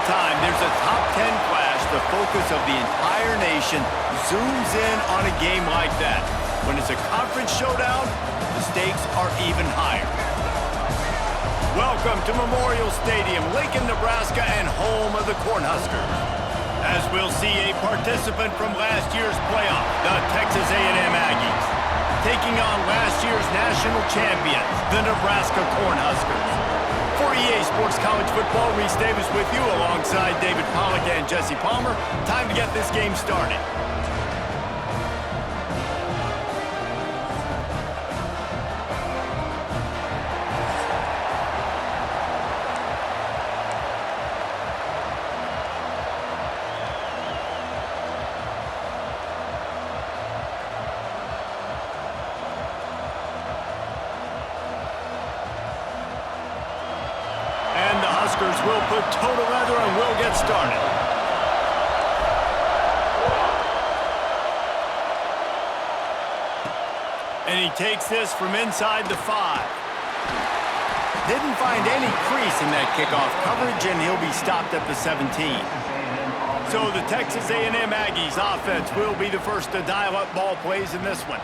time there's a top 10 clash, the focus of the entire nation zooms in on a game like that. When it's a conference showdown, the stakes are even higher. Welcome to Memorial Stadium, Lincoln, Nebraska, and home of the Cornhuskers. As we'll see a participant from last year's playoff, the Texas A&M Aggies, taking on last year's national champions, the Nebraska Cornhuskers. For EA Sports College Football, Reese Davis with you alongside David Pollack and Jesse Palmer. Time to get this game started. Will put total leather and we'll get started. And he takes this from inside the 5. Didn't find any crease in that kickoff coverage, and he'll be stopped at the 17. So the Texas A&M Aggies offense will be the first to dial up ball plays in this one.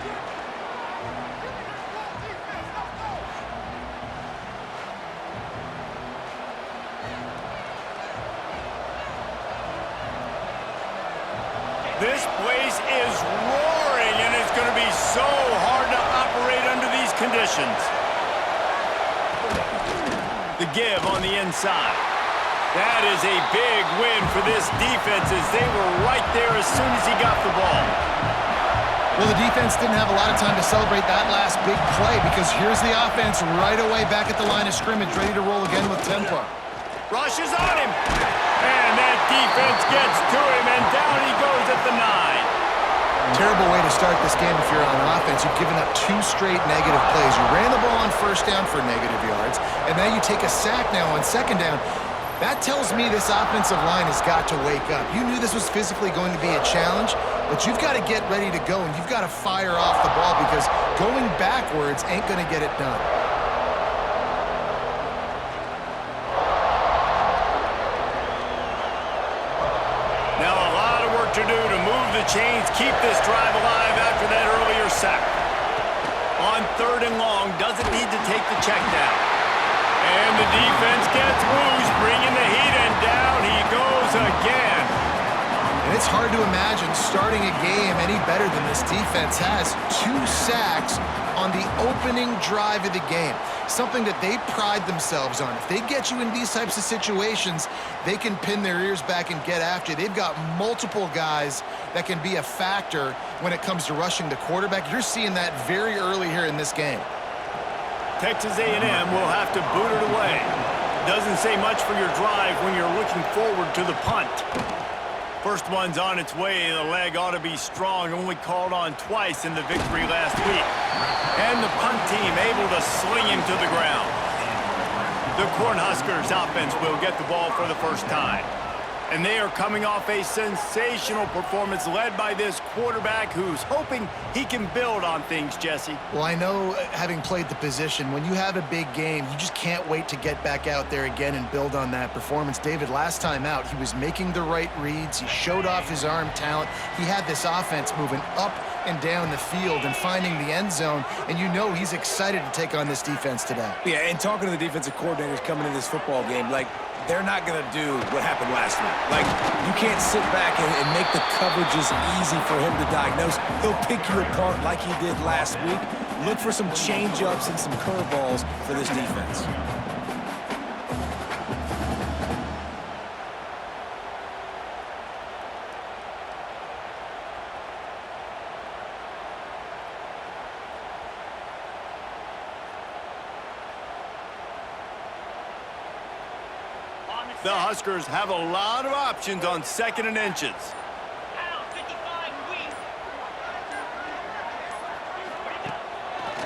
This place is roaring, and it's going to be so hard to operate under these conditions. The give on the inside. That is a big win for this defense, as they were right there as soon as he got the ball. Well, the defense didn't have a lot of time to celebrate that last big play, because here's the offense right away back at the line of scrimmage, ready to roll again with tempo. Rushes on him. And that defense gets to him, and down he goes at the 9. Terrible way to start this game if you're on offense. You've given up 2 straight negative plays. You ran the ball on first down for negative yards, and now you take a sack now on second down. That tells me this offensive line has got to wake up. You knew this was physically going to be a challenge, but you've got to get ready to go, and you've got to fire off the ball, because going backwards ain't going to get it done. To do to move the chains, keep this drive alive after that earlier sack. On 3rd and long, doesn't need to take the check down. And the defense gets loose, bringing the heat, and down he goes again. And it's hard to imagine starting a game any better than this defense has. 2 sacks on the opening drive of the game. Something that they pride themselves on. If they get you in these types of situations, they can pin their ears back and get after you. They've got multiple guys that can be a factor when it comes to rushing the quarterback. You're seeing that very early here in this game. Texas A&M will have to boot it away. Doesn't say much for your drive when you're looking forward to the punt. First one's on its way. The leg ought to be strong. Only called on twice in the victory last week. And the punt team able to sling him to the ground. The Cornhuskers offense will get the ball for the first time. And they are coming off a sensational performance led by this quarterback who's hoping he can build on things, Jesse. Well, I know, having played the position, when you have a big game, you just can't wait to get back out there again and build on that performance. David, last time out, he was making the right reads. He showed off his arm talent. He had this offense moving up and down the field and finding the end zone, and you know he's excited to take on this defense today. Yeah, and talking to the defensive coordinators coming in this football game, like, they're not going to do what happened last week. Like, you can't sit back and make the coverages easy for him to diagnose. He'll pick you apart like he did last week. Look for some change-ups and some curveballs for this defense. The Huskers have a lot of options on 2nd and inches.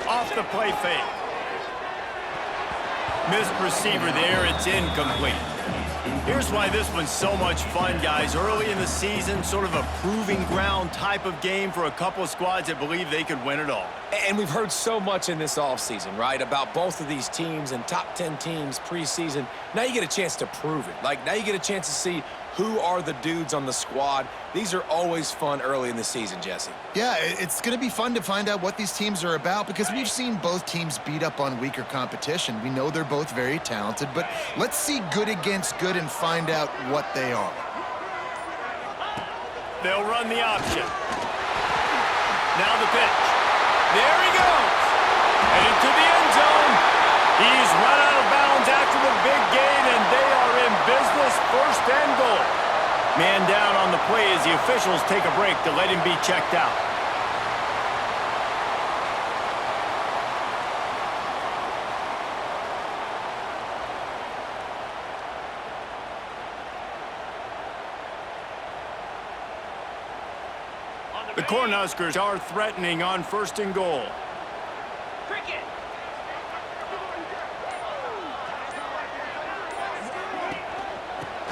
Off the play fake. Missed receiver there, it's incomplete. Here's why this one's so much fun, guys. Early in the season, sort of a proving ground type of game for a couple of squads that believe they could win it all. And we've heard so much in this offseason, right, about both of these teams and top 10 teams preseason. Now you get a chance to prove it. Like, now you get a chance to see who are the dudes on the squad. These are always fun early in the season, Jesse. Yeah, it's going to be fun to find out what these teams are about because we've seen both teams beat up on weaker competition. We know they're both very talented, but let's see good against good and find out what they are. They'll run the option. Now the pitch. There he goes. Headed to the end zone. He's run out of bounds after the big gain, and they are in business, first and goal. Man down on the play as the officials take a break to let him be checked out. The Cornhuskers are threatening on first and goal.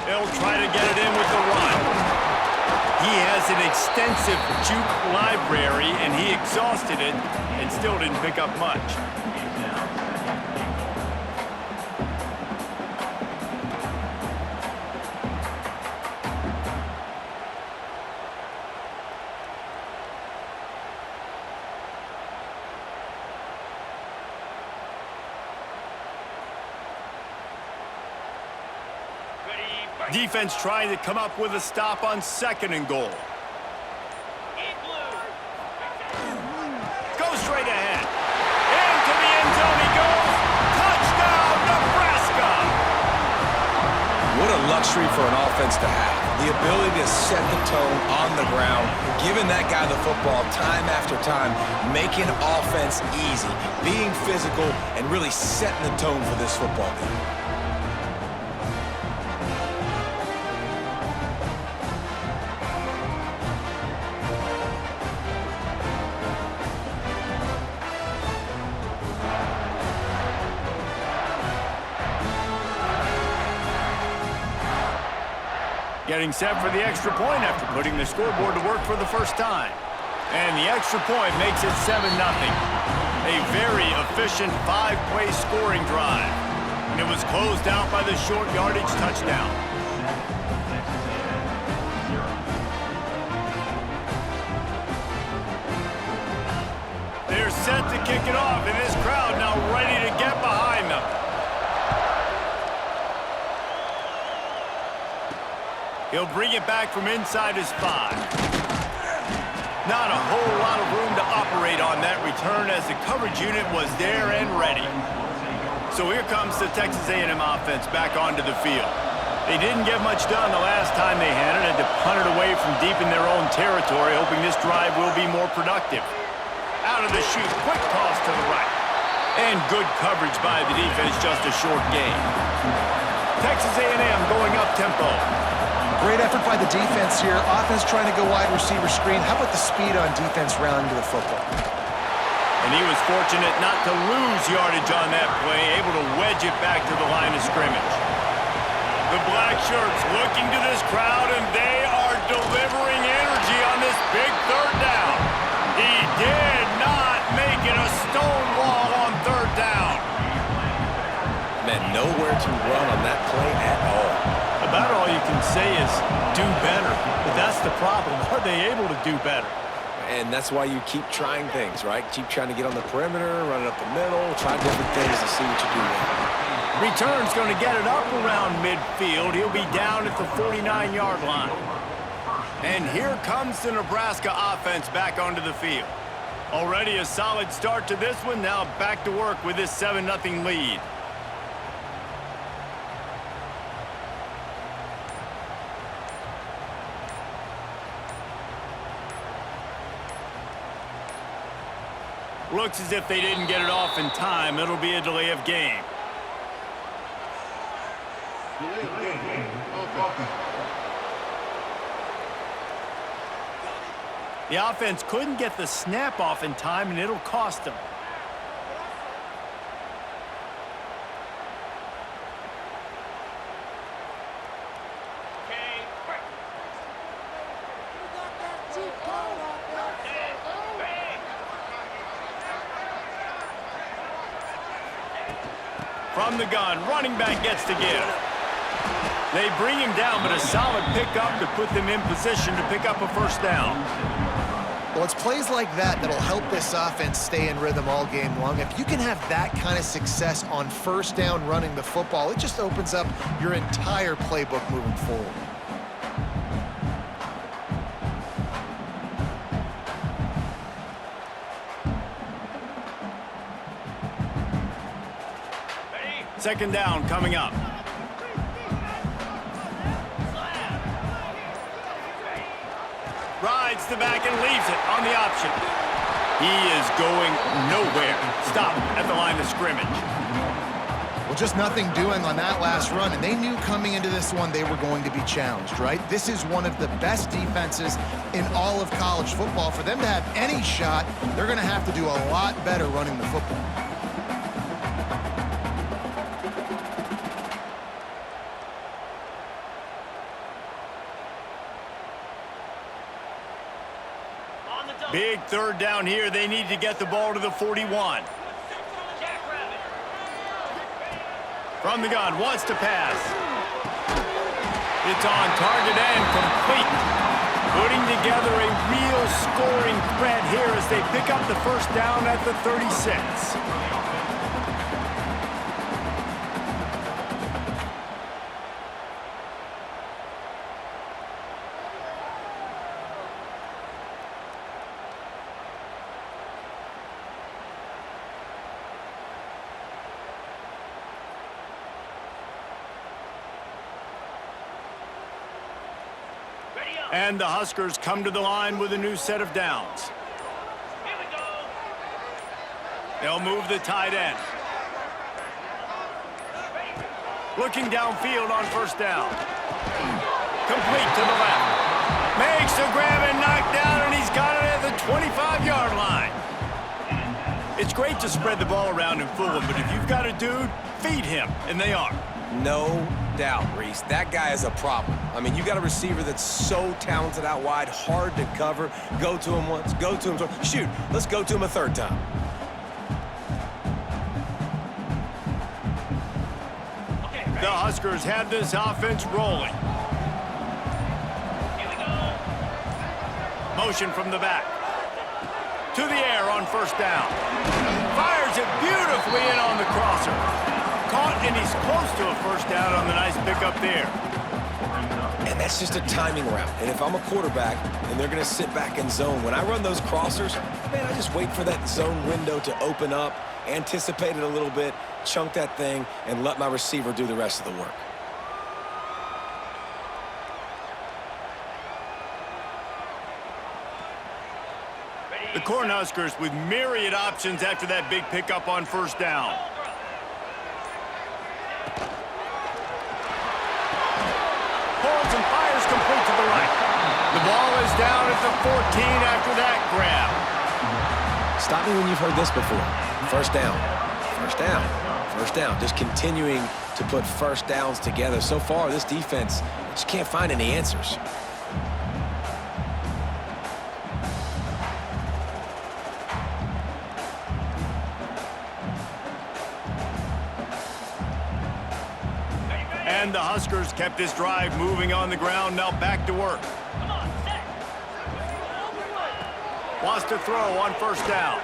They'll try to get it in with the run. He has an extensive juke library, and he exhausted it and still didn't pick up much. Defense trying to come up with a stop on second and goal. Go straight ahead. Into the end zone he goes. Touchdown, Nebraska! What a luxury for an offense to have. The ability to set the tone on the ground, giving that guy the football time after time, making offense easy, being physical, and really setting the tone for this football game. Getting set for the extra point after putting the scoreboard to work for the first time. And the extra point makes it 7-0. A very efficient 5-play scoring drive. And it was closed out by the short yardage touchdown. They're set to kick it off, and this crowd now ready to get behind them. He'll bring it back from inside his 5. Not a whole lot of room to operate on that return as the coverage unit was there and ready. So here comes the Texas A&M offense back onto the field. They didn't get much done the last time they had it, had to punt it away from deep in their own territory, hoping this drive will be more productive. Out of the chute, quick toss to the right. And good coverage by the defense, just a short gain. Texas A&M going up tempo. Great effort by the defense here. Offense trying to go wide receiver screen. How about the speed on defense rounding to the football? And he was fortunate not to lose yardage on that play, able to wedge it back to the line of scrimmage. The black shirts looking to this crowd, and they are delivering energy on this big third down. He did not make it a stone wall on third down. Man, nowhere to run on that play at all. About all you can say is do better. But that's the problem. Are they able to do better? And that's why you keep trying things, right? Keep trying to get on the perimeter, run it up the middle, try different things to see what you do there. Return's going to get it up around midfield. He'll be down at the 49-yard line. And here comes the Nebraska offense back onto the field. Already a solid start to this one. Now back to work with this 7-0 lead. Looks as if they didn't get it off in time. It'll be a delay of game. The offense couldn't get the snap off in time, and it'll cost them. From the gun, running back gets the give. They bring him down, but a solid pickup to put them in position to pick up a first down. Well, it's plays like that that'll help this offense stay in rhythm all game long. If you can have that kind of success on first down running the football, it just opens up your entire playbook moving forward. Second down coming up. Rides the back and leaves it on the option. He is going nowhere. Stop at the line of scrimmage. Well, just nothing doing on that last run, and they knew coming into this one they were going to be challenged, right? This is one of the best defenses in all of college football. For them to have any shot, they're going to have to do a lot better running the football. Big third down here. They need to get the ball to the 41. From the gun, wants to pass. It's on target and complete. Putting together a real scoring threat here as they pick up the first down at the 36. And the Huskers come to the line with a new set of downs. They'll move the tight end. Looking downfield on first down. Complete to the left. Makes the grab and knocked down, and he's got it at the 25-yard line. It's great to spread the ball around and fool him, but if you've got a dude, feed him, and they are. No doubt, Reese. That guy is a problem. I mean, you got a receiver that's so talented out wide, hard to cover. Go to him once, go to him twice. Shoot, let's go to him a third time. The Huskers have this offense rolling. Motion from the back. To the air on first down. Fires it beautifully in on the crosser. Caught, and he's close to a first down on the nice pickup there. And that's just a timing route. And if I'm a quarterback and they're going to sit back in zone, when I run those crossers, man, I just wait for that zone window to open up, anticipate it a little bit, chunk that thing, and let my receiver do the rest of the work. The Cornhuskers with myriad options after that big pickup on first down. Pulls and fires complete to the right. The ball is down at the 14 after that grab. Stop me when you've heard this before. First down, first down, first down. Just continuing to put first downs together. So far, this defense just can't find any answers. And the Huskers kept this drive moving on the ground. Now back to work. Wants to throw on first down.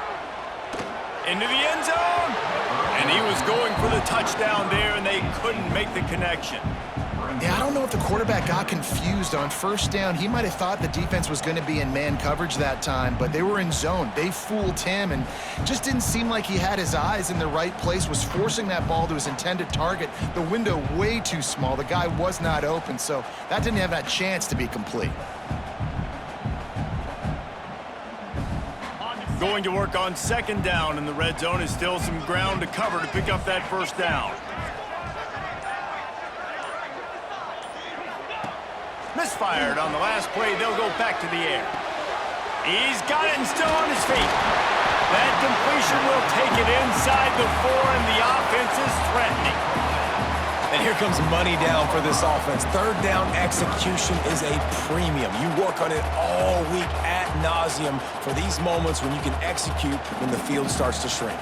Into the end zone. And he was going for the touchdown there, and they couldn't make the connection. Yeah, I don't know if the quarterback got confused on first down. He might have thought the defense was going to be in man coverage that time, but they were in zone. They fooled him, and just didn't seem like he had his eyes in the right place, was forcing that ball to his intended target. The window way too small. The guy was not open, so that didn't have that chance to be complete. Going to work on second down, and the red zone is still some ground to cover to pick up that first down. Misfired on the last play. They'll go back to the air. He's got it and still on his feet. That completion will take it inside the 4, and the offense is threatening. And here comes money down for this offense. Third down execution is a premium. You work on it all week ad nauseum for these moments when you can execute when the field starts to shrink.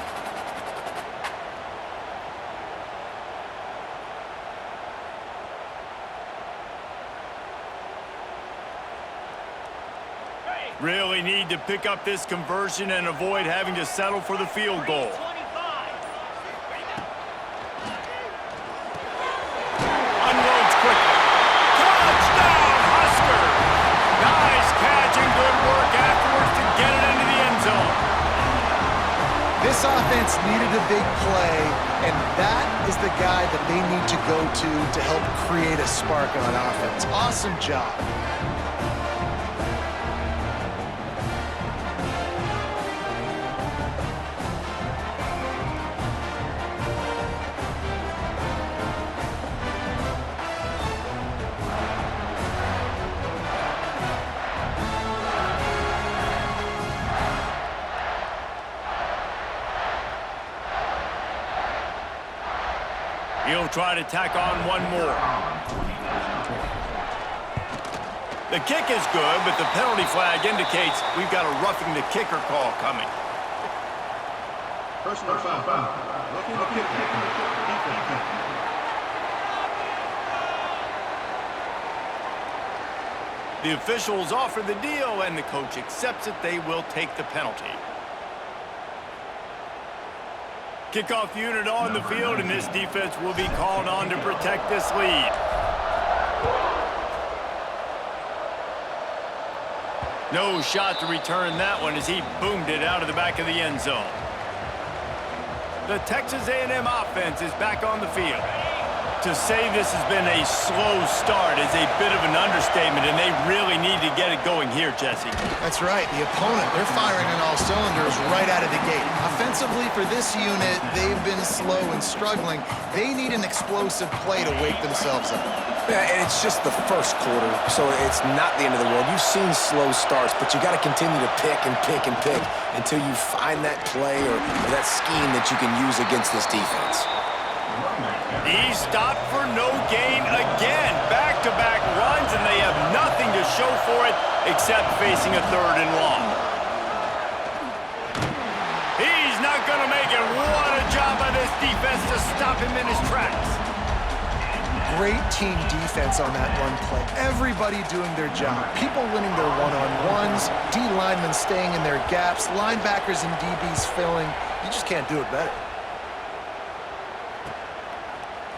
Really need to pick up this conversion and avoid having to settle for the field goal. Unloads quickly. Touchdown, Husker! Nice catch and good work afterwards to get it into the end zone. This offense needed a big play, and that is the guy that they need to go to help create a spark on offense. Awesome job. He'll try to tack on one more. The kick is good, but the penalty flag indicates we've got a roughing the kicker call coming. Personal foul. Roughing the kicker. The officials offer the deal, and the coach accepts it. They will take the penalty. Kickoff unit on the field, and this defense will be called on to protect this lead. No shot to return that one as he boomed it out of the back of the end zone. The Texas A&M offense is back on the field. To say this has been a slow start is a bit of an understatement, and they really need to get it going here, Jesse. That's right. The opponent, they're firing on all cylinders right out of the gate. Offensively, for this unit, they've been slow and struggling. They need an explosive play to wake themselves up. Yeah, and it's just the first quarter, so it's not the end of the world. You've seen slow starts, but you got to continue to pick and pick and pick until you find that play or that scheme that you can use against this defense. He stopped for no gain again. Back-to-back runs, and they have nothing to show for it except facing a 3rd and long. He's not going to make it. What a job by this defense to stop him in his tracks. Great team defense on that one play. Everybody doing their job. People winning their one-on-ones, D linemen staying in their gaps, linebackers and DBs filling. You just can't do it better.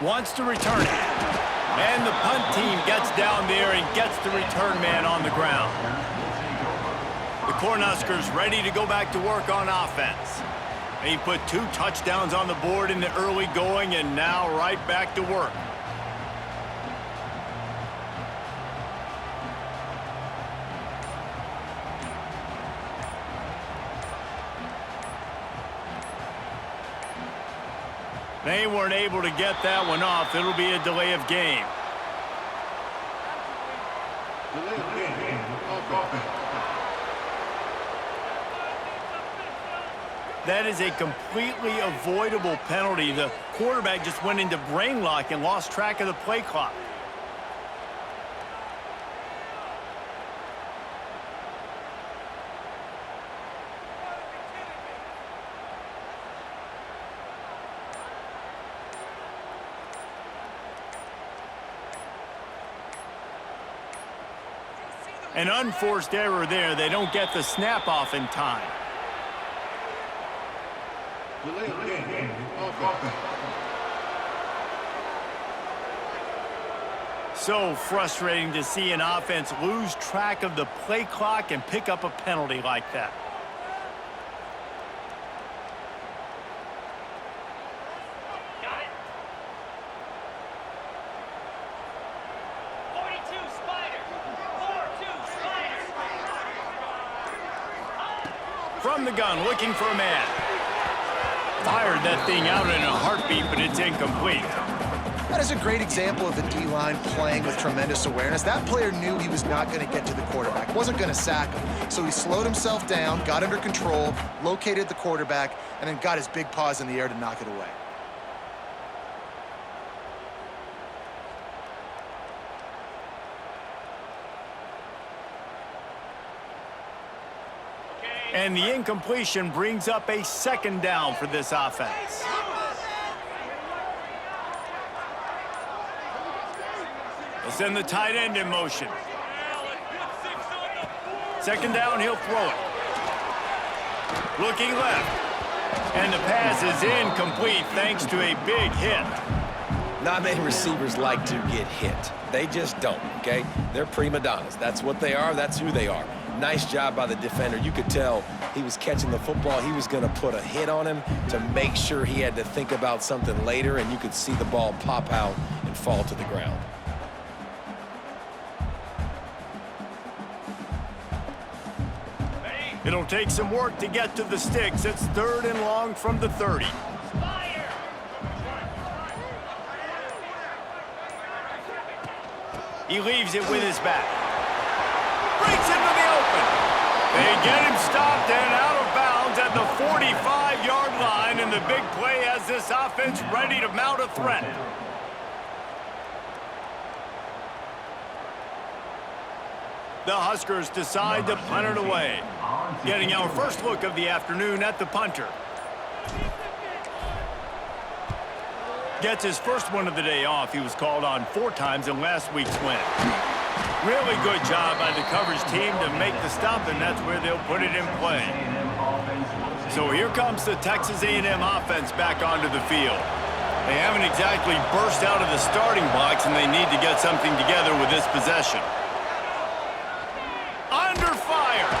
Wants to return it. And the punt team gets down there and gets the return man on the ground. The Cornhuskers ready to go back to work on offense. They put 2 touchdowns on the board in the early going and now right back to work. They weren't able to get that one off. It'll be a delay of game. Delay of game. That is a completely avoidable penalty. The quarterback just went into brain lock and lost track of the play clock. An unforced error there. They don't get the snap off in time. Delay of game. So frustrating to see an offense lose track of the play clock and pick up a penalty like that. From the gun, looking for a man. Fired that thing out in a heartbeat, but it's incomplete. That is a great example of the D-line playing with tremendous awareness. That player knew he was not going to get to the quarterback, wasn't going to sack him. So he slowed himself down, got under control, located the quarterback, and then got his big paws in the air to knock it away. And the incompletion brings up a 2nd down for this offense. They'll send the tight end in motion. Second down, he'll throw it. Looking left. And the pass is incomplete thanks to a big hit. Not many receivers like to get hit. They just don't, okay? They're prima donnas. That's what they are. That's who they are. Nice job by the defender. You could tell he was catching the football. He was going to put a hit on him to make sure he had to think about something later, and you could see the ball pop out and fall to the ground. It'll take some work to get to the sticks. It's 3rd and long from the 30. He leaves it with his back. Breaks into the open. They get him stopped and out of bounds at the 45-yard line, and the big play has this offense ready to mount a threat. The Huskers decide to punt it away. Getting our first look of the afternoon at the punter. Gets his first one of the day off. He was called on 4 times in last week's win. Really good job by the coverage team to make the stop, and that's where they'll put it in play. So here comes the Texas A&M offense back onto the field. They haven't exactly burst out of the starting blocks, and they need to get something together with this possession. Under fire.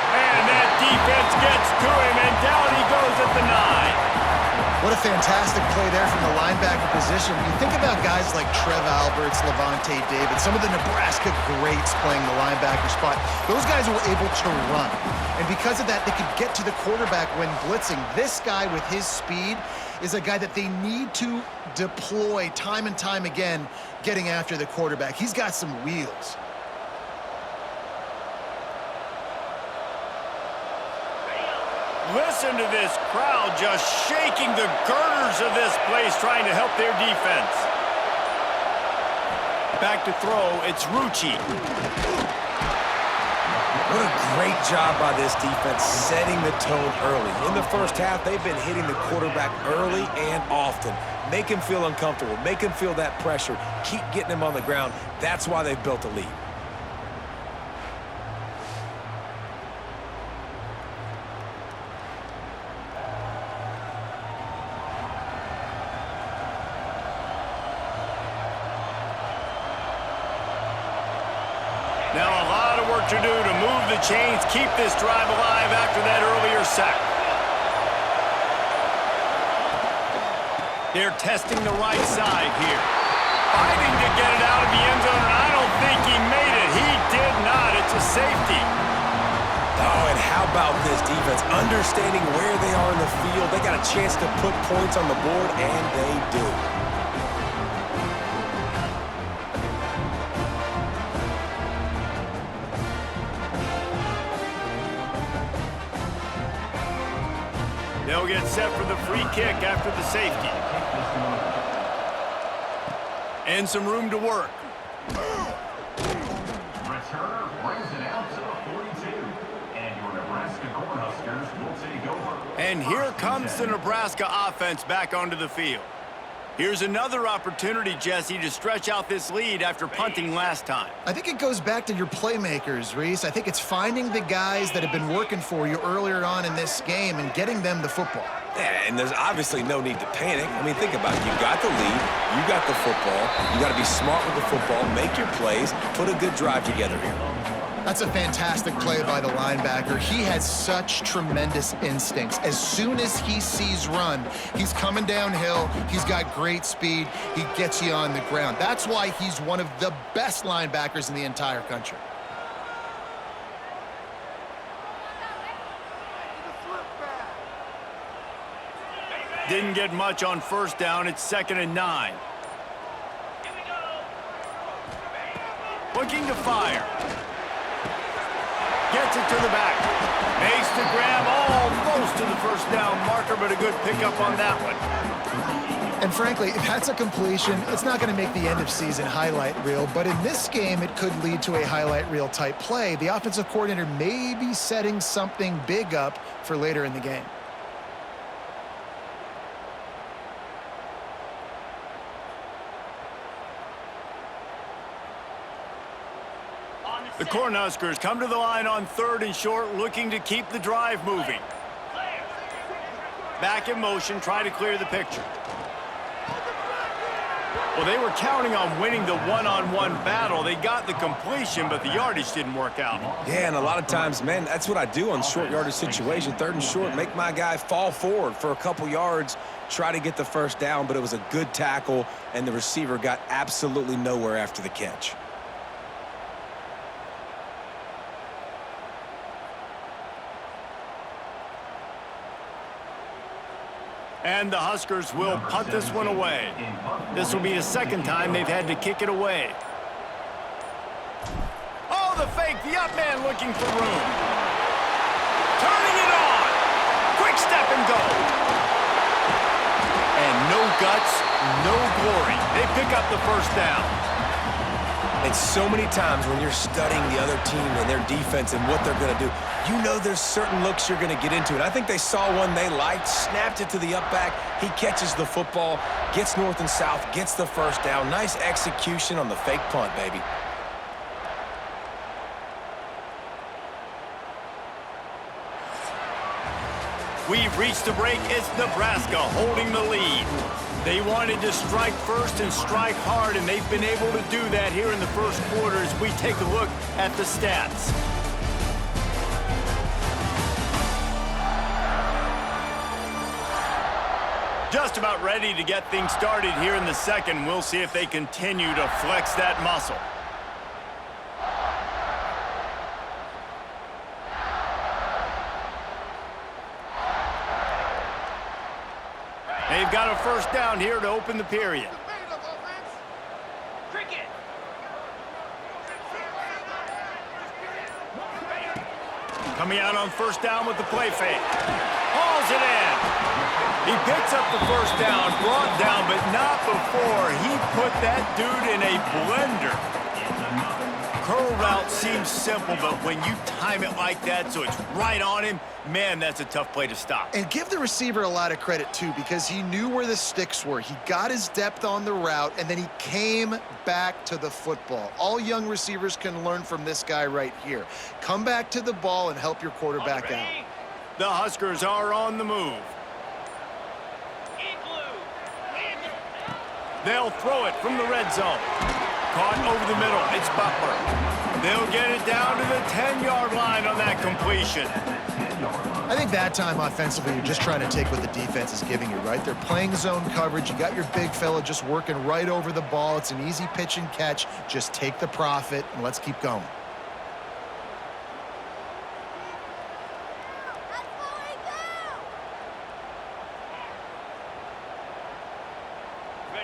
And that defense gets to him, and down he goes at the 9. What a fantastic play there from the linebacker position. You think about guys like Trev Alberts, Levante David, some of the Nebraska greats playing the linebacker spot. Those guys were able to run. And because of that, they could get to the quarterback when blitzing. This guy with his speed is a guy that they need to deploy time and time again getting after the quarterback. He's got some wheels. Listen to this crowd just shaking the girders of this place trying to help their defense. Back to throw, it's Rucci. What a great job by this defense setting the tone early. In the first half, they've been hitting the quarterback early and often. Make him feel uncomfortable. Make him feel that pressure. Keep getting him on the ground. That's why they've built a lead. Now a lot of work to do to move the chains, keep this drive alive after that earlier sack. They're testing the right side here. Fighting to get it out of the end zone, and I don't think he made it. He did not. It's a safety. Oh, and how about this defense? Understanding where they are in the field. They got a chance to put points on the board, and they do. They'll get set for the free kick after the safety. And some room to work. Returner brings it out to the 42. And your Nebraska Cornhuskers will take over. And here comes the Nebraska offense back onto the field. Here's another opportunity, Jesse, to stretch out this lead after punting last time. I think it goes back to your playmakers, Reese. I think it's finding the guys that have been working for you earlier on in this game and getting them the football. Yeah, and there's obviously no need to panic. I mean, think about it. You got the lead. You got the football. You got to be smart with the football, make your plays, put a good drive together here. That's a fantastic play by the linebacker. He has such tremendous instincts. As soon as he sees run, he's coming downhill. He's got great speed. He gets you on the ground. That's why he's one of the best linebackers in the entire country. Didn't get much on first down. It's 2nd and 9. Looking to fire. Gets it to the back. Makes the grab almost to the first down marker, but a good pickup on that one. And frankly, if that's a completion, it's not going to make the end of season highlight reel. But in this game, it could lead to a highlight reel type play. The offensive coordinator may be setting something big up for later in the game. The Cornhuskers come to the line on 3rd and short, looking to keep the drive moving. Back in motion, try to clear the picture. Well, they were counting on winning the one-on-one battle. They got the completion, but the yardage didn't work out. Yeah, and a lot of times, man, that's what I do on short yardage situation. 3rd and short, make my guy fall forward for a couple yards, try to get the first down, but it was a good tackle, and the receiver got absolutely nowhere after the catch. And the Huskers will punt this one away. This will be the 2nd time they've had to kick it away. Oh, the fake, the up man looking for room. Turning it on. Quick step and go. And no guts, no glory. They pick up the first down. And so many times when you're studying the other team and their defense and what they're going to do, you know there's certain looks you're going to get into. And I think they saw one they liked, snapped it to the up back. He catches the football, gets north and south, gets the first down. Nice execution on the fake punt, baby. We've reached the break. It's Nebraska holding the lead. They wanted to strike first and strike hard, and they've been able to do that here in the first quarter as we take a look at the stats. Just about ready to get things started here in the 2nd. We'll see if they continue to flex that muscle. They've got a first down here to open the period. Coming out on first down with the play fake. Hauls it in. He picks up the first down, brought down, but not before he put that dude in a blender. Curl route seems simple, but when you time it like that so it's right on him, man, that's a tough play to stop. And give the receiver a lot of credit, too, because he knew where the sticks were. He got his depth on the route, and then he came back to the football. All young receivers can learn from this guy right here. Come back to the ball and help your quarterback out. The Huskers are on the move. They'll throw it from the red zone. Caught over the middle. It's Butler. They'll get it down to the 10-yard line on that completion. I think that time offensively, you're just trying to take what the defense is giving you, right? They're playing zone coverage. You got your big fella just working right over the ball. It's an easy pitch and catch. Just take the profit and let's keep going.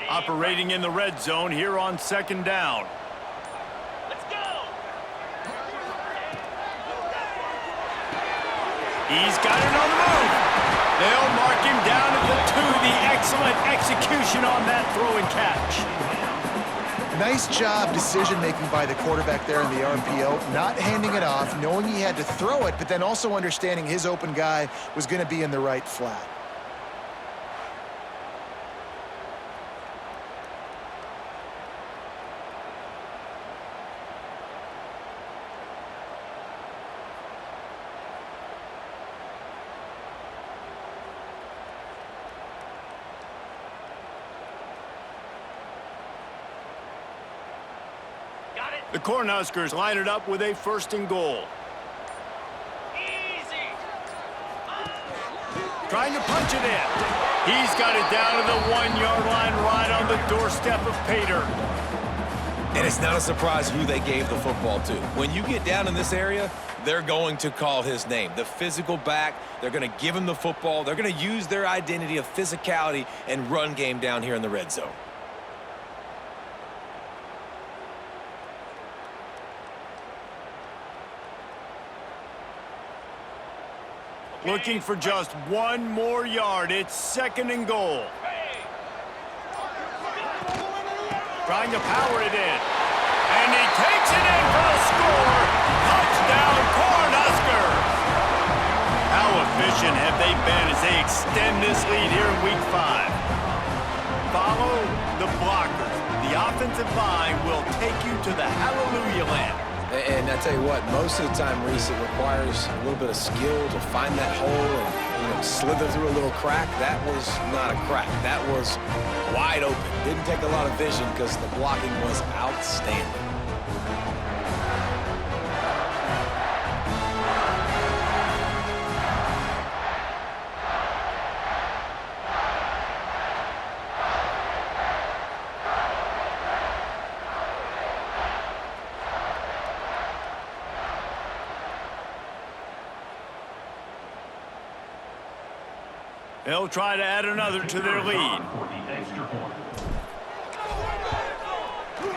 Operating in the red zone here on 2nd down. Let's go. He's got it on the move. They'll mark him down at the 2. The excellent execution on that throw and catch. Nice job decision-making by the quarterback there in the RPO, not handing it off, knowing he had to throw it, but then also understanding his open guy was going to be in the right flat. The Cornhuskers line it up with a 1st and goal. Easy. Trying to punch it in. He's got it down to the 1-yard line right on the doorstep of Pater. And it's not a surprise who they gave the football to. When you get down in this area, they're going to call his name. The physical back, they're going to give him the football. They're going to use their identity of physicality and run game down here in the red zone. Looking for just 1 more yard. It's 2nd and goal. Trying to power it in. And he takes it in for the score. Touchdown, Cornhuskers. How efficient have they been as they extend this lead here in Week 5? Follow the blockers. The offensive line will take you to the hallelujah land. And I tell you what, most of the time, Reese, it requires a little bit of skill to find that hole and slither through a little crack. That was not a crack. That was wide open. Didn't take a lot of vision because the blocking was outstanding. They'll try to add another to their lead.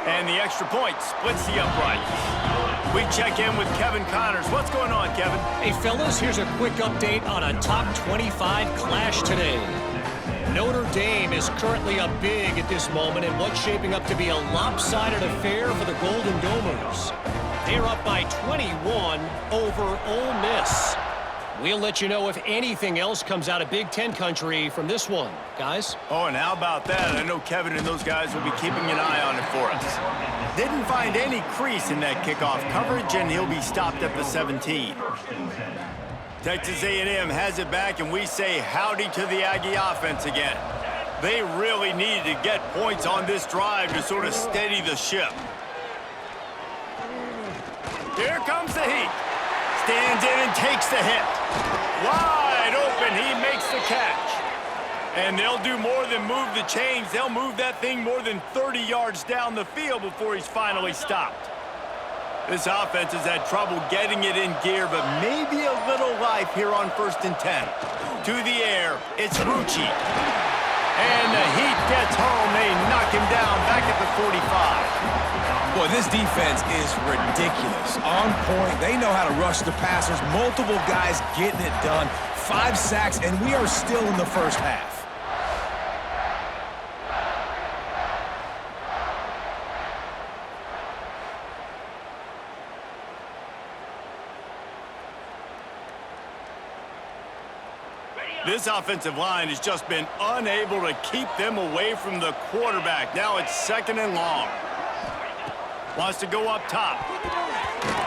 And the extra point splits the uprights. We check in with Kevin Connors. What's going on, Kevin? Hey, fellas, here's a quick update on a top 25 clash today. Notre Dame is currently up big at this moment in what's shaping up to be a lopsided affair for the Golden Domers. They're up by 21 over Ole Miss. We'll let you know if anything else comes out of Big Ten country from this one, guys. Oh, and how about that? I know Kevin and those guys will be keeping an eye on it for us. Didn't find any crease in that kickoff coverage, and he'll be stopped at the 17. Texas A&M has it back, and we say howdy to the Aggie offense again. They really needed to get points on this drive to sort of steady the ship. Here comes the heat. Stands in and takes the hit. Wide open, he makes the catch. And they'll do more than move the chains. They'll move that thing more than 30 yards down the field before he's finally stopped. This offense has had trouble getting it in gear, but maybe a little life here on 1st and 10. To the air, it's Rucci. And the Heat gets home. They knock him down back at the 45. Boy, this defense is ridiculous. On point. They know how to rush the passers. Multiple guys getting it done. 5 sacks, and we are still in the first half. This offensive line has just been unable to keep them away from the quarterback. Now it's 2nd and long. Wants to go up top.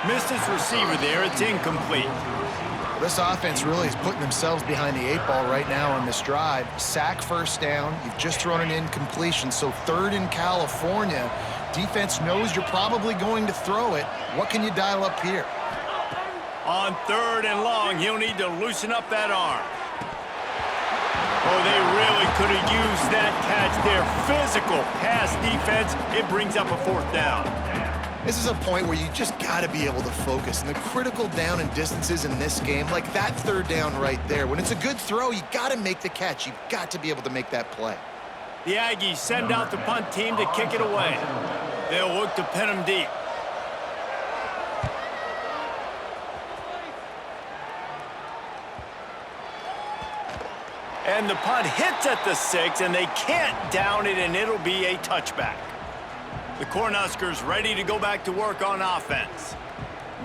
Missed his receiver there. It's incomplete. This offense really is putting themselves behind the 8 ball right now on this drive. Sack, first down. You've just thrown an incompletion, so 3rd in California. Defense knows you're probably going to throw it. What can you dial up here? On 3rd and long, he'll need to loosen up that arm. Oh, they really could have used that catch there. Physical pass defense. It brings up a 4th down. This is a point where you just got to be able to focus. And the critical down and distances in this game, like that 3rd down right there, when it's a good throw, you got to make the catch. You've got to be able to make that play. The Aggies send out the punt team to kick it away. They'll look to pin them deep. And the punt hits at the 6, and they can't down it, and it'll be a touchback. The Cornhuskers ready to go back to work on offense.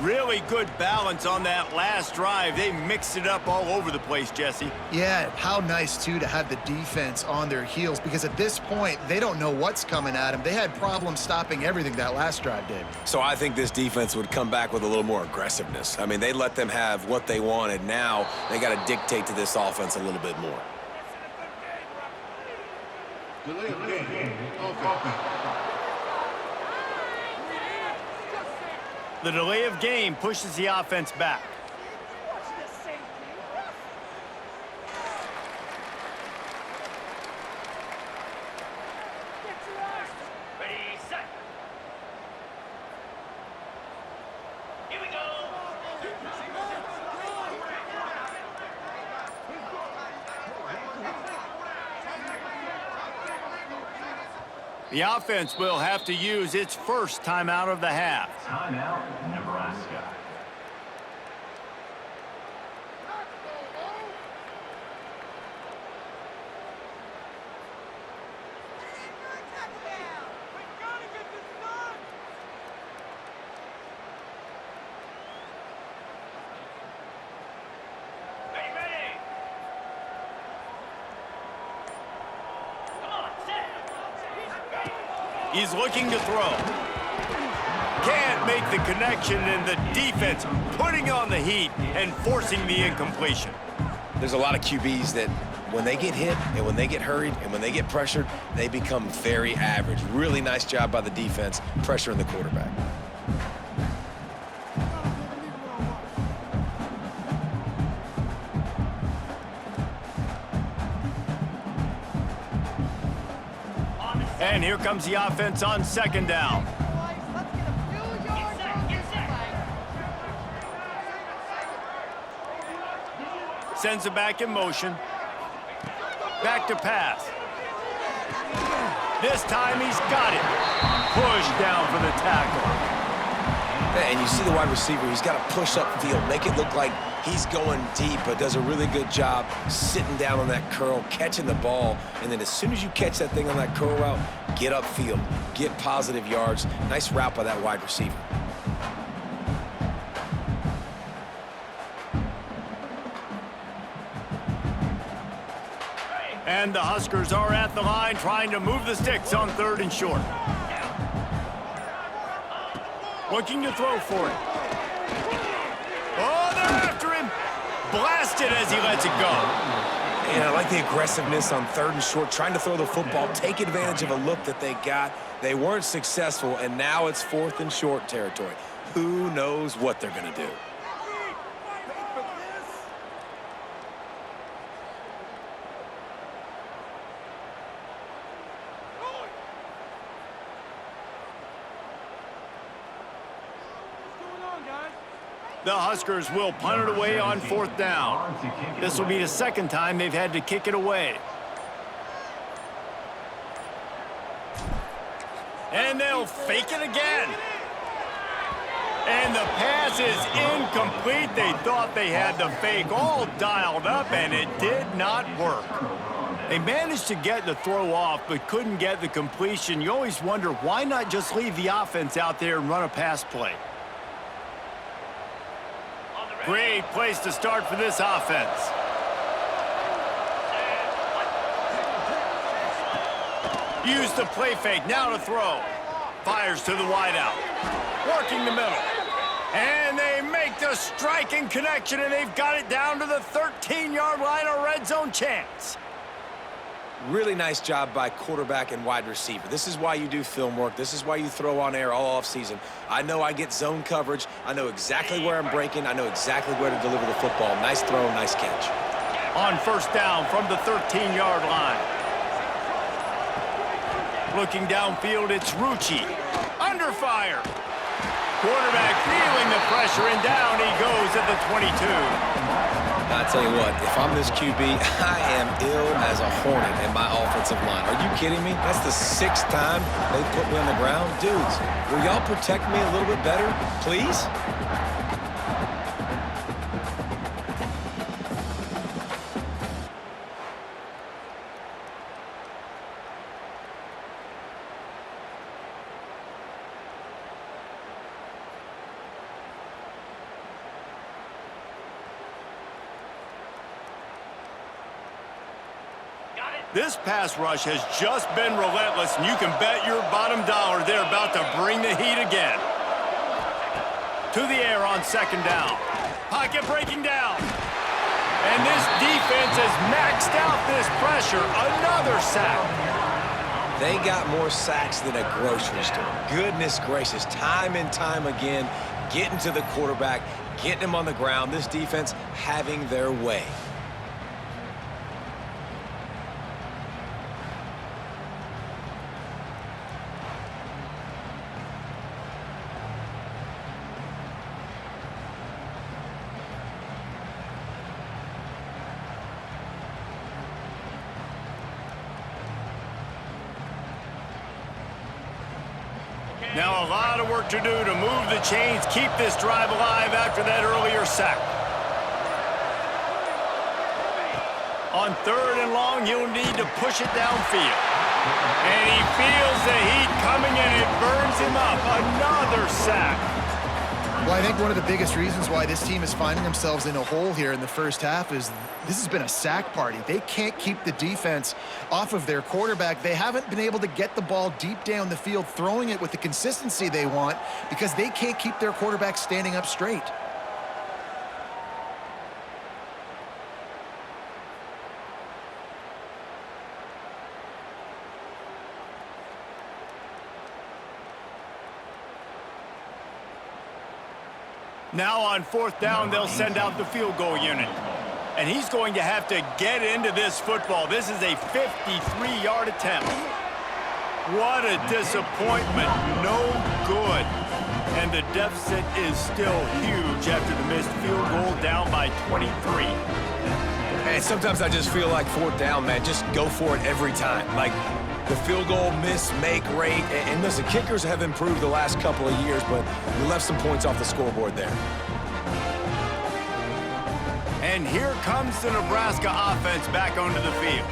Really good balance on that last drive. They mixed it up all over the place, Jesse. Yeah, how nice, too, to have the defense on their heels, because at this point, they don't know what's coming at them. They had problems stopping everything that last drive did. So I think this defense would come back with a little more aggressiveness. I mean, they let them have what they wanted. Now they got to dictate to this offense a little bit more. Delay of game. Offense. The delay of game pushes the offense back. Ready, set. Here we go. The offense will have to use its first timeout of the half. Timeout, Nebraska. He's looking to throw. can't make the connection, and the defense putting on the heat and forcing the incompletion. There's a lot of QBs that when they get hit and when they get hurried and when they get pressured, they become very average. Really nice job by the defense pressuring the quarterback. And here comes the offense on second down. Sends it back in motion. Back to pass. This time he's got it. Push down for the tackle. And you see the wide receiver, he's got to push upfield, make it look like he's going deep, but does a really good job sitting down on that curl, catching the ball, and then as soon as you catch that thing on that curl route, get upfield, get positive yards. Nice route by that wide receiver. And the Huskers are at the line trying to move the sticks on 3rd and short. Looking to throw for it. Oh, they're after him. Blasted as he lets it go. And I like the aggressiveness on 3rd and short, trying to throw the football, take advantage of a look that they got. They weren't successful, and now it's 4th and short territory. Who knows what they're going to do? The Huskers will punt it away on 4th down. This will be the 2nd time they've had to kick it away. And they'll fake it again. And the pass is incomplete. They thought they had the fake all dialed up, and it did not work. They managed to get the throw off, but couldn't get the completion. You always wonder, why not just leave the offense out there and run a pass play? Great place to start for this offense. Use the play fake, now to throw. Fires to the wideout. Working the middle. And they make the striking connection, and they've got it down to the 13-yard line, a red zone chance. Really nice job by quarterback and wide receiver. This is why you do film work. This is why you throw on air all offseason. I know I get zone coverage. I know exactly where I'm breaking. I know exactly where to deliver the football. Nice throw, nice catch. On 1st down from the 13-yard line. Looking downfield, it's Rucci. Under fire. Quarterback feeling the pressure, and down he goes at the 22. I tell you what, if I'm this QB, I am ill as a hornet in my offensive line. Are you kidding me? That's the 6th time they put me on the ground. Dudes, will y'all protect me a little bit better, please? This pass rush has just been relentless, and you can bet your bottom dollar they're about to bring the heat again. To the air on 2nd down. Pocket breaking down. And this defense has maxed out this pressure. Another sack. They got more sacks than a grocery store. Goodness gracious, time and time again, getting to the quarterback, getting him on the ground. This defense having their way. Now a lot of work to do to move the chains, keep this drive alive after that earlier sack. On 3rd and long, he'll need to push it downfield. And he feels the heat coming, and it burns him up. Another sack. Well, I think one of the biggest reasons why this team is finding themselves in a hole here in the first half is this has been a sack party. They can't keep the defense off of their quarterback. They haven't been able to get the ball deep down the field, throwing it with the consistency they want because they can't keep their quarterback standing up straight. Now on fourth down, they'll send out the field goal unit. And he's going to have to get into this football. This is a 53-yard attempt. What a disappointment. No good. And the deficit is still huge after the missed field goal, down by 23. Man, sometimes I just feel like fourth down, man, just go for it every time. Like, the field goal miss-make rate, and listen, kickers have improved the last couple of years, but you left some points off the scoreboard there. And here comes the Nebraska offense back onto the field.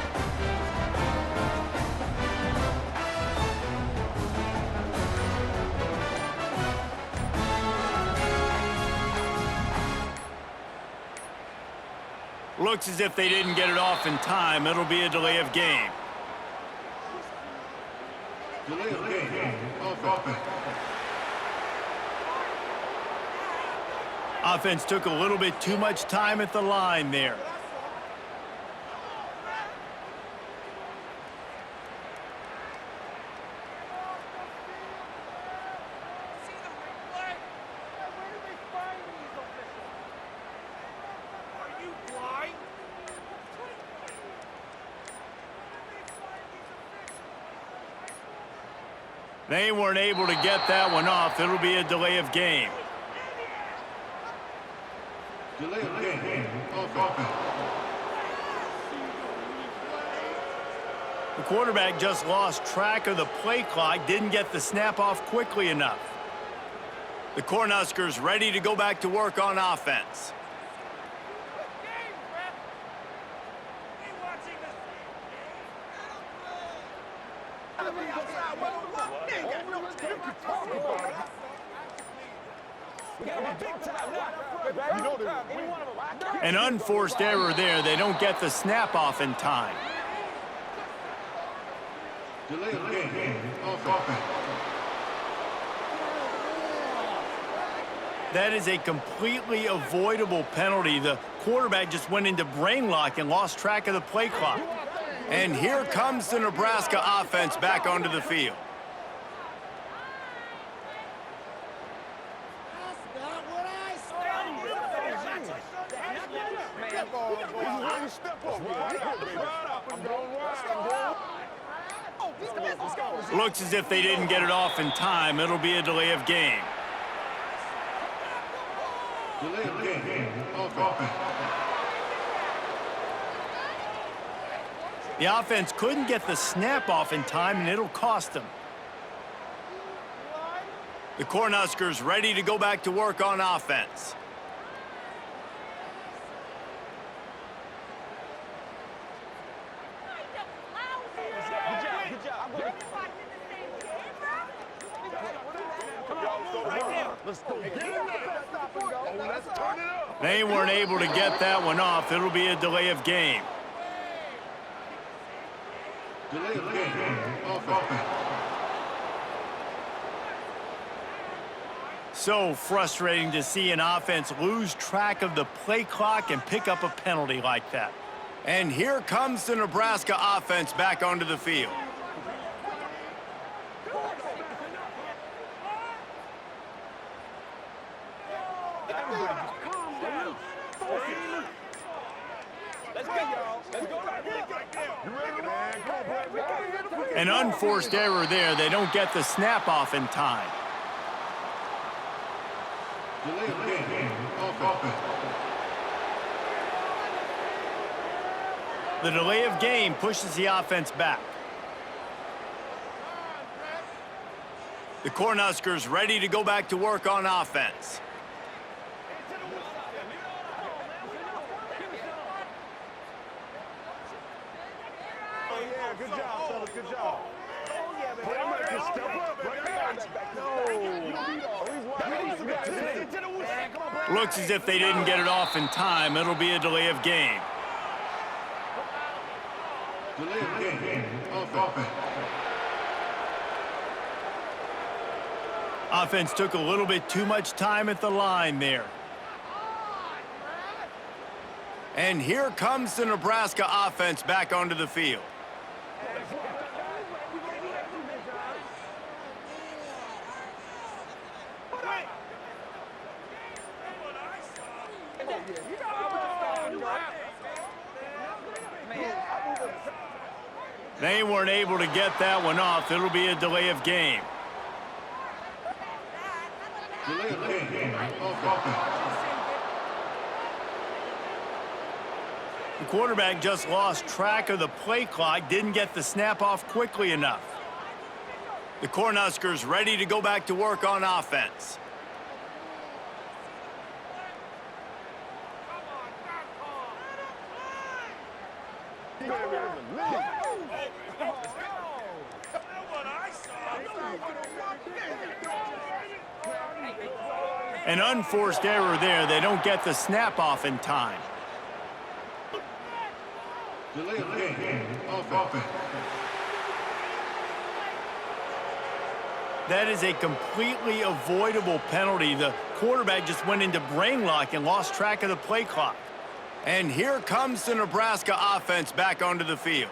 Looks as if they didn't get it off in time. It'll be a delay of game. Delay of game. Offense. Offense took a little bit too much time at the line there. They weren't able to get that one off. It'll be a delay of game. Delay of game. Offense. The quarterback just lost track of the play clock, didn't get the snap off quickly enough. The Cornhuskers ready to go back to work on offense. An unforced error there. They don't get the snap off in time. Delay of game. Offense. That is a completely avoidable penalty. The quarterback just went into brain lock and lost track of the play clock. And here comes the Nebraska offense back onto the field. Looks as if they didn't get it off in time. It'll be a delay of game. Delay of game. Offense. The offense couldn't get the snap off in time, and it'll cost them. The Cornhuskers ready to go back to work on offense. They weren't able to get that one off. It'll be a delay of game. Delay of game. Offense. So frustrating to see an offense lose track of the play clock and pick up a penalty like that. And here comes the Nebraska offense back onto the field. An unforced error there. They don't get the snap off in time. Delay of game. Offense. The delay of game pushes the offense back. The Cornhuskers ready to go back to work on offense. Good job, fellas. Good job. Looks as if they didn't get it off in time. It'll be a delay of game. Delay of game. Offense. Offense took a little bit too much time at the line there. And here comes the Nebraska offense back onto the field. They weren't able to get that one off. It'll be a delay of game. Delay of game. Offense. The quarterback just lost track of the play clock, didn't get the snap off quickly enough. The Cornhuskers ready to go back to work on offense. An unforced error there. They don't get the snap off in time. Delay of game. Offense. That is a completely avoidable penalty. The quarterback just went into brain lock and lost track of the play clock. And here comes the Nebraska offense back onto the field.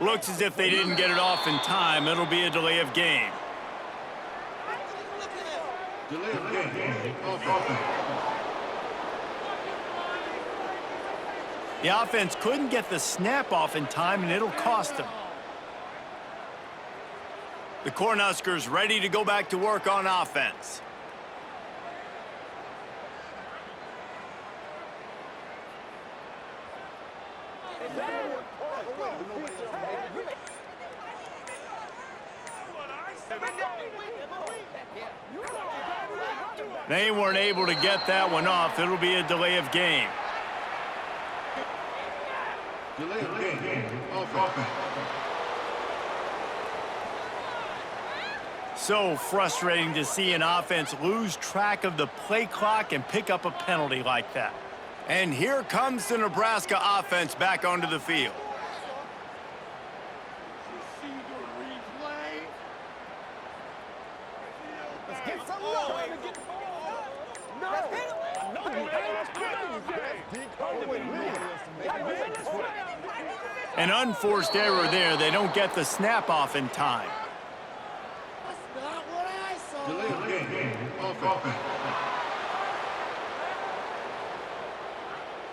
Looks as if they didn't get it off in time. It'll be a delay of game. Delay of game. Offense. The offense couldn't get the snap off in time, and it'll cost them. The Cornhuskers ready to go back to work on offense. They weren't able to get that one off. It'll be a delay of game. Delay of game. Offense. So frustrating to see an offense lose track of the play clock and pick up a penalty like that. And here comes the Nebraska offense back onto the field. An unforced error there. They don't get the snap off in time. Delay of game. Offense.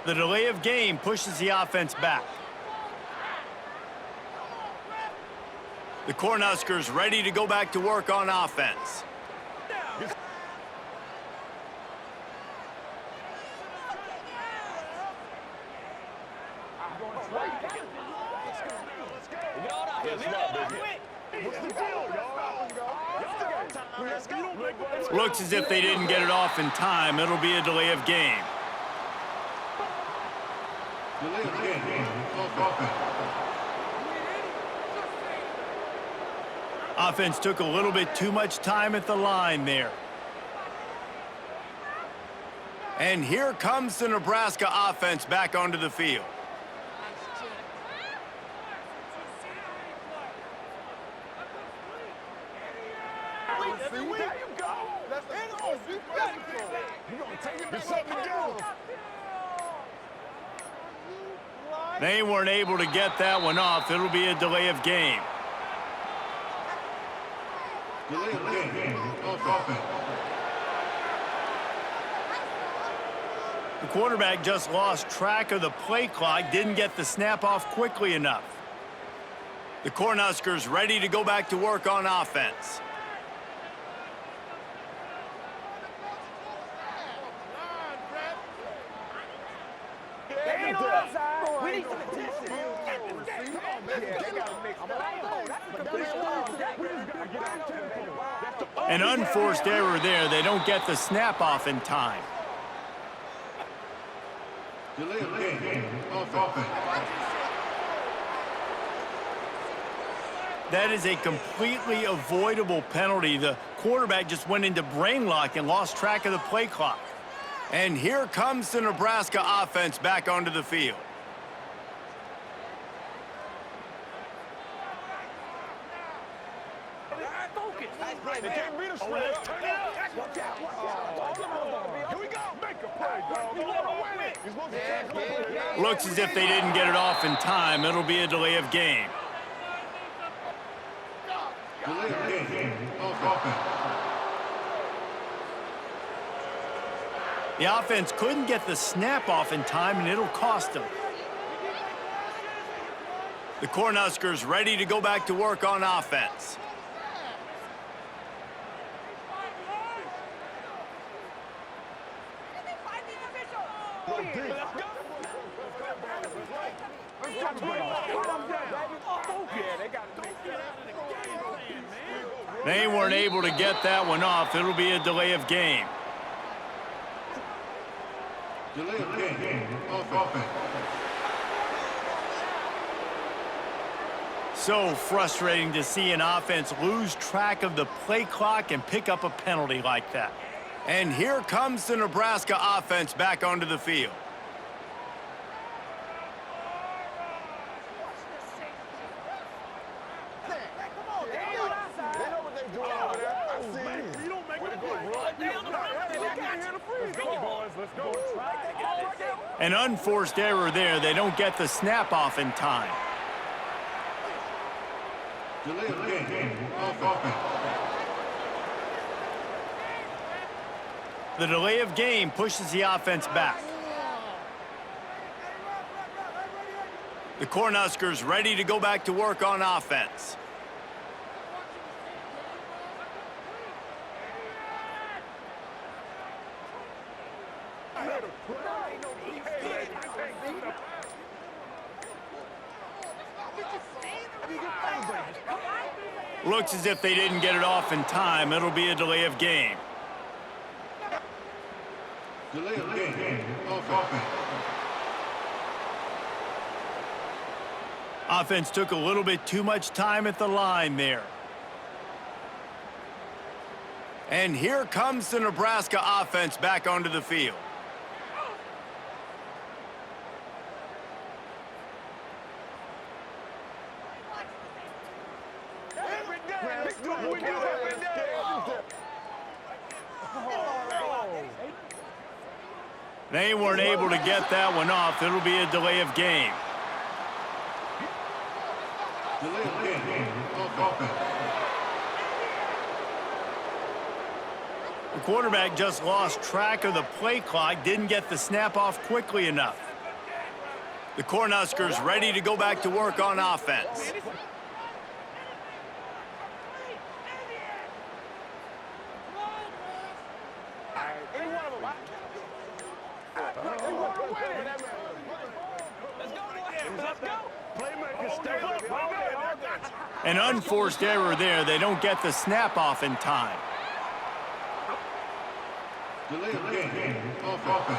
The delay of game pushes the offense back. The Cornhuskers ready to go back to work on offense. Looks as if they didn't get it off in time. It'll be a delay of game. Delay of game. Offense. Offense took a little bit too much time at the line there. And here comes the Nebraska offense back onto the field. They weren't able to get that one off. It'll be a delay of game. Delay of game. Offense. The quarterback just lost track of the play clock, didn't get the snap off quickly enough. The Cornhuskers ready to go back to work on offense. An unforced error there. They don't get the snap off in time. Delay of game. Offense. That is a completely avoidable penalty. The quarterback just went into brain lock and lost track of the play clock. And here comes the Nebraska offense back onto the field. Looks as if they didn't get it off in time. It'll be a delay of game. Delay of game. Offense. The offense couldn't get the snap off in time, and it'll cost them. The Cornhuskers ready to go back to work on offense. They weren't able to get that one off. It'll be a delay of game. Delay of game. Offense. So frustrating to see an offense lose track of the play clock and pick up a penalty like that. And here comes the Nebraska offense back onto the field. An unforced error there. They don't get the snap off in time. Delay of game. Offense. The delay of game pushes the offense back. The Cornhuskers ready to go back to work on offense. Looks as if they didn't get it off in time. It'll be a delay of game. Delay of game. Offense. Offense took a little bit too much time at the line there. And here comes the Nebraska offense back onto the field. They weren't able to get that one off. It'll be a delay of game. Delay of game. Offense. The quarterback just lost track of the play clock, didn't get the snap off quickly enough. The Cornhuskers ready to go back to work on offense. An unforced error there. They don't get the snap off in time. Delay of game. Offense.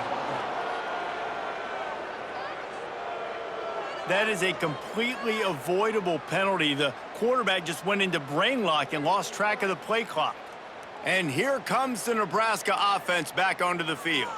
That is a completely avoidable penalty. The quarterback just went into brain lock and lost track of the play clock. And here comes the Nebraska offense back onto the field.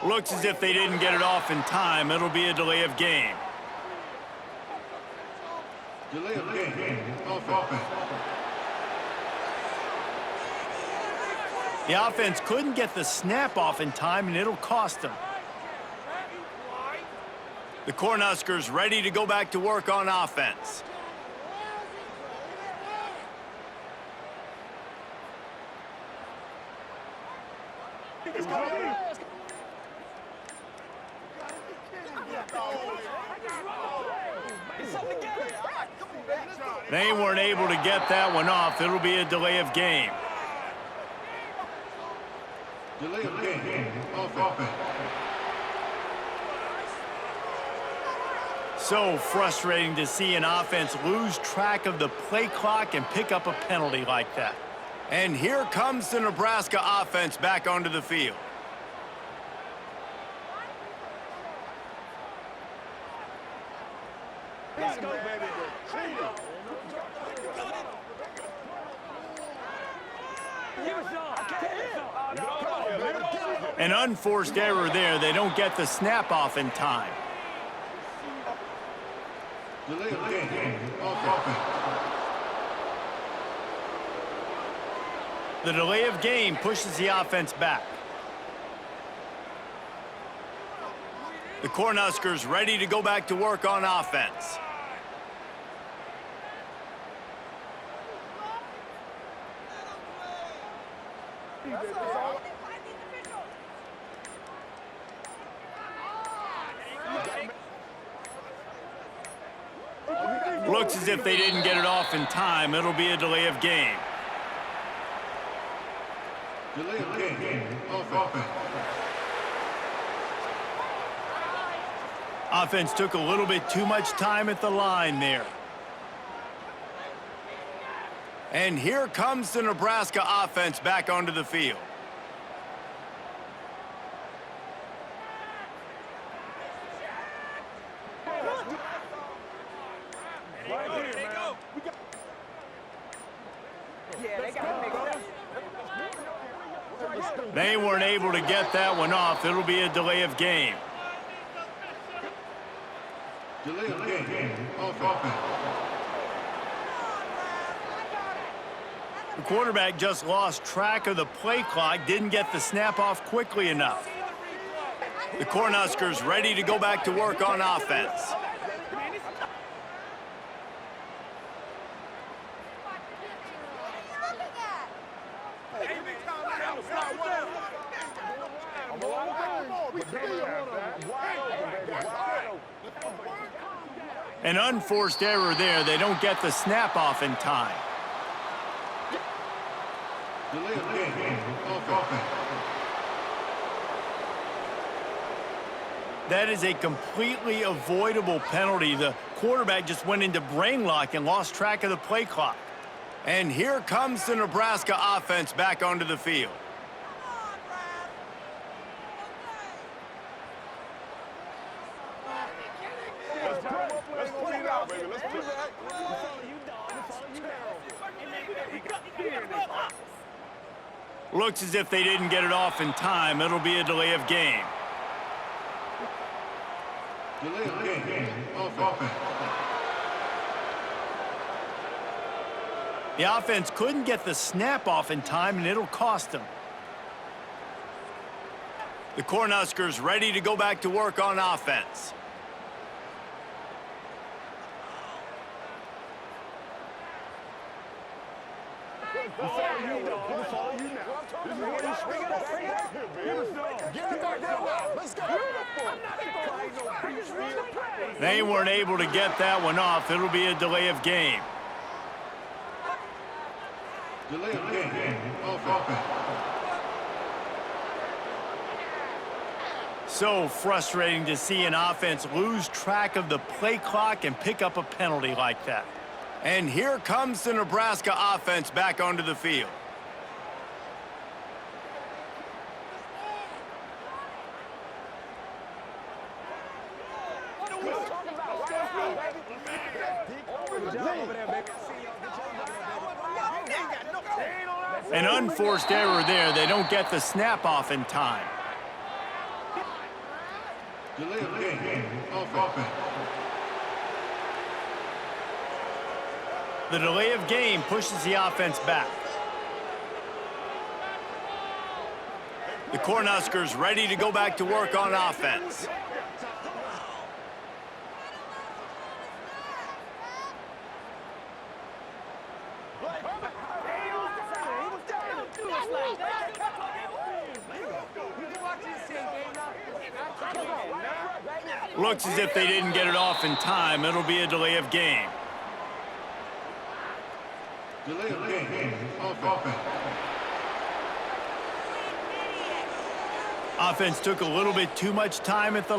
Looks as if they didn't get it off in time. It'll be a delay of game. Delay of game. Offense. The offense couldn't get the snap off in time, and it'll cost them. The Cornhuskers ready to go back to work on offense. They weren't able to get that one off. It'll be a delay of game. Delay of game. Offense. So frustrating to see an offense lose track of the play clock and pick up a penalty like that. And here comes the Nebraska offense back onto the field. An unforced error there. They don't get the snap off in time. Delay of game. Offense. The delay of game pushes the offense back. The Cornhuskers ready to go back to work on offense. Looks as if they didn't get it off in time. It'll be a delay of game. Delay of game. Offense. Offense took a little bit too much time at the line there. And here comes the Nebraska offense back onto the field. They weren't able to get that one off. It'll be a delay of game. Delay of game. Offense. The quarterback just lost track of the play clock, didn't get the snap off quickly enough. The Cornhuskers ready to go back to work on offense. An unforced error there. They don't get the snap off in time. Delay of game. Offense. That is a completely avoidable penalty. The quarterback just went into brain lock and lost track of the play clock. And here comes the Nebraska offense back onto the field. Looks as if they didn't get it off in time. It'll be a delay of game. Delay of game. Offense. The offense couldn't get the snap off in time, and it'll cost them. The Cornhuskers ready to go back to work on offense. They weren't able to get that one off. It'll be a delay of game. Delay of game. Offense. So frustrating to see an offense lose track of the play clock and pick up a penalty like that. And here comes the Nebraska offense back onto the field. An unforced error there. They don't get the snap off in time. Delay of game. Offense. The delay of game pushes the offense back. The Cornhuskers ready to go back to work on offense. Looks as if they didn't get it off in time. It'll be a delay of game. Delay of game. Offense. Offense took a little bit too much time at the